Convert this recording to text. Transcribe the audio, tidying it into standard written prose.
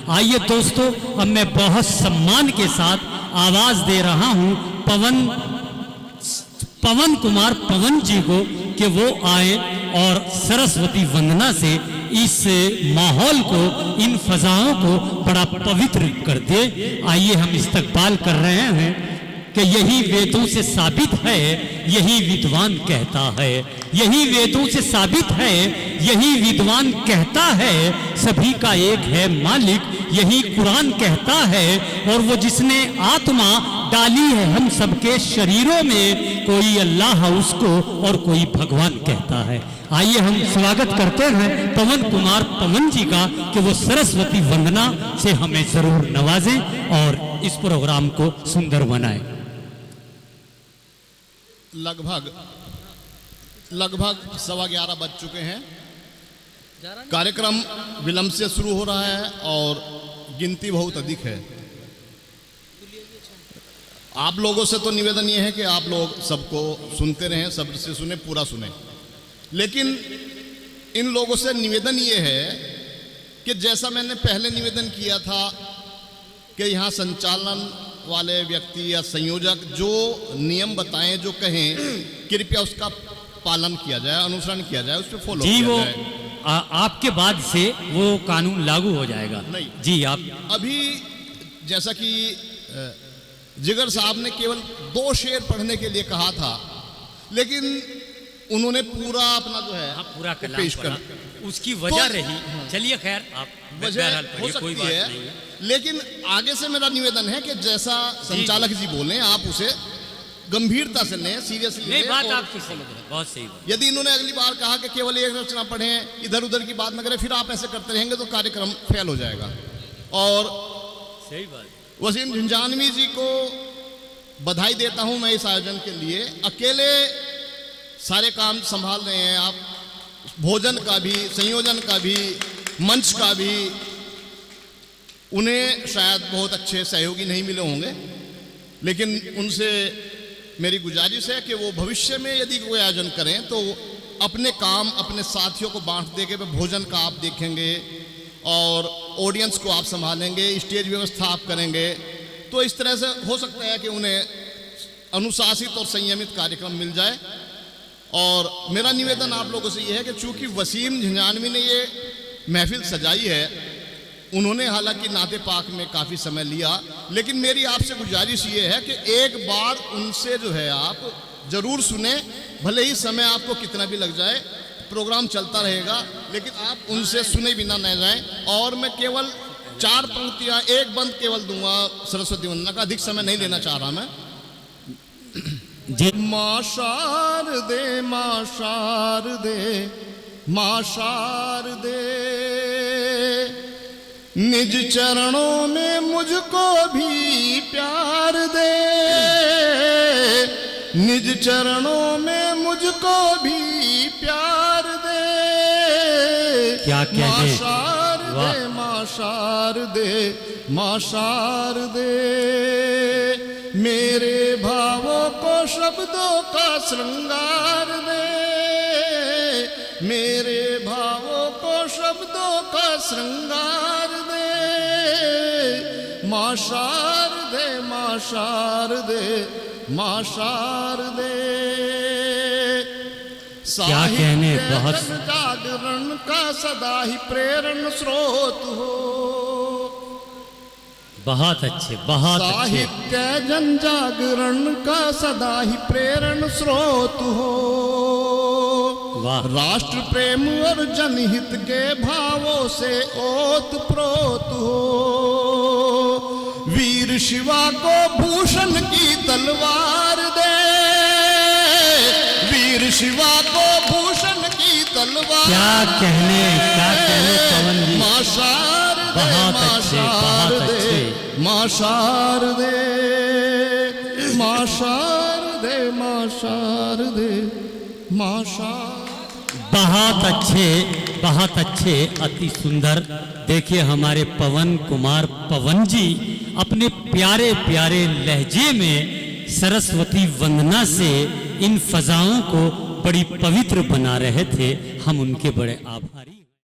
आइए दोस्तों, अब मैं बहुत सम्मान के साथ आवाज दे रहा हूं पवन कुमार पवन जी को कि वो आए और सरस्वती वंदना से इस माहौल को, इन फजाओं को बड़ा पवित्र कर दे। आइए हम इस्तकबाल कर रहे हैं कि यही वेदों से साबित है, यही विद्वान कहता है, यही वेदों से साबित है, यही विद्वान कहता है, सभी का एक है मालिक, यही कुरान कहता है। और वो जिसने आत्मा डाली है हम सबके शरीरों में, कोई अल्लाह उसको और कोई भगवान कहता है। आइए हम स्वागत करते हैं पवन कुमार पवन जी का कि वो सरस्वती वंदना से हमें जरूर नवाजें और इस प्रोग्राम को सुंदर बनाएं। लगभग 11:15 बज चुके हैं। कार्यक्रम विलंब से शुरू हो रहा है और गिनती बहुत अधिक है। आप लोगों से तो निवेदन ये है कि आप लोग सबको सुनते रहें, सब्र से सुने, पूरा सुने। लेकिन इन लोगों से निवेदन ये है कि जैसा मैंने पहले निवेदन किया था कि यहाँ संचालन वाले व्यक्ति या संयोजक जो नियम बताएं, जो कहें, कृपया उसका पालन किया जाए, अनुसरण किया जाए, उस पर फॉलो किया जाए। आपके बाद से वो कानून लागू हो जाएगा। नहीं जी, आप अभी जैसा कि जिगर साहब ने केवल 2 शेर पढ़ने के लिए कहा था, लेकिन उन्होंने पूरा अपना जो है पूरा कलाम पेश कर, उसकी वजह रही। चलिए खैर, आप वजह हो सकती है, लेकिन आगे से मेरा निवेदन है कि जैसा संचालक जी बोले आप उसे गंभीरता से लें, सीरियसली लें। बात आपकी सही है, बहुत सही बात। यदि इन्होंने अगली बार कहा कि केवल एक रचना पढ़ें, इधर उधर की बात न करें, फिर आप ऐसे करते रहेंगे तो कार्यक्रम फेल हो जाएगा। और सही बात, वसीम झंझानवी जी को बधाई देता हूं मैं इस आयोजन के लिए। अकेले सारे काम संभाल रहे हैं आप, भोजन का भी, संयोजन का भी, मंच का भी। उन्हें शायद बहुत अच्छे सहयोगी नहीं मिले होंगे, लेकिन उनसे मेरी गुजारिश है कि वो भविष्य में यदि कोई आयोजन करें तो अपने काम अपने साथियों को बांट देंगे। भोजन का आप देखेंगे और ऑडियंस को आप संभालेंगे, स्टेज व्यवस्था आप करेंगे, तो इस तरह से हो सकता है कि उन्हें अनुशासित और संयमित कार्यक्रम मिल जाए। और मेरा निवेदन आप लोगों से ये है कि चूंकि वसीम झंझानवी ने ये महफिल सजाई है, उन्होंने हालांकि नाते पाक में काफ़ी समय लिया, लेकिन मेरी आपसे गुजारिश ये है कि एक बार उनसे जो है आप ज़रूर सुने, भले ही समय आपको कितना भी लग जाए, प्रोग्राम चलता रहेगा, लेकिन आप उनसे सुने बिना न जाएं। और मैं केवल 4 पंक्तियाँ, एक बंद केवल दूंगा सरस्वती वंदना का, अधिक समय नहीं लेना चाह रहा मैं। माँ शारदे, माँ शारदे, माँ शारदे, निज चरणों में मुझको भी प्यार दे, निज चरणों में मुझको भी प्यार दे। क्या माँ शारदे, माँ शारदे, माँ शारदे, मेरे भावों को शब्दों का श्रृंगार दे, मेरे भावों को शब्दों का श्रृंगार दे। माँ शारदे, माँ शारदे, माँ शारदे, क्या कहने, बहुत जागरण का सदा ही प्रेरण स्रोत हो। बहुत अच्छे, बहुत अच्छे। साहित्य जन जागरण का सदा ही प्रेरण स्रोत हो। राष्ट्र प्रेम और जनहित के भावों से ओत प्रोत हो। वीर शिवा को भूषण की तलवार दे, वीर शिवा को भूषण की तलवार। क्या कहने पवन जी, माँ शारदे, बहुत अच्छे, बहुत अच्छे। माँ शारदे, माँ शारदे, माँ शारदे, माँ शारदे। बहुत अच्छे, बहुत अच्छे, अति सुंदर। देखिए हमारे पवन कुमार पवन जी अपने प्यारे प्यारे लहजे में सरस्वती वंदना से इन फजाओं को बड़ी पवित्र बना रहे थे। हम उनके बड़े आभारी।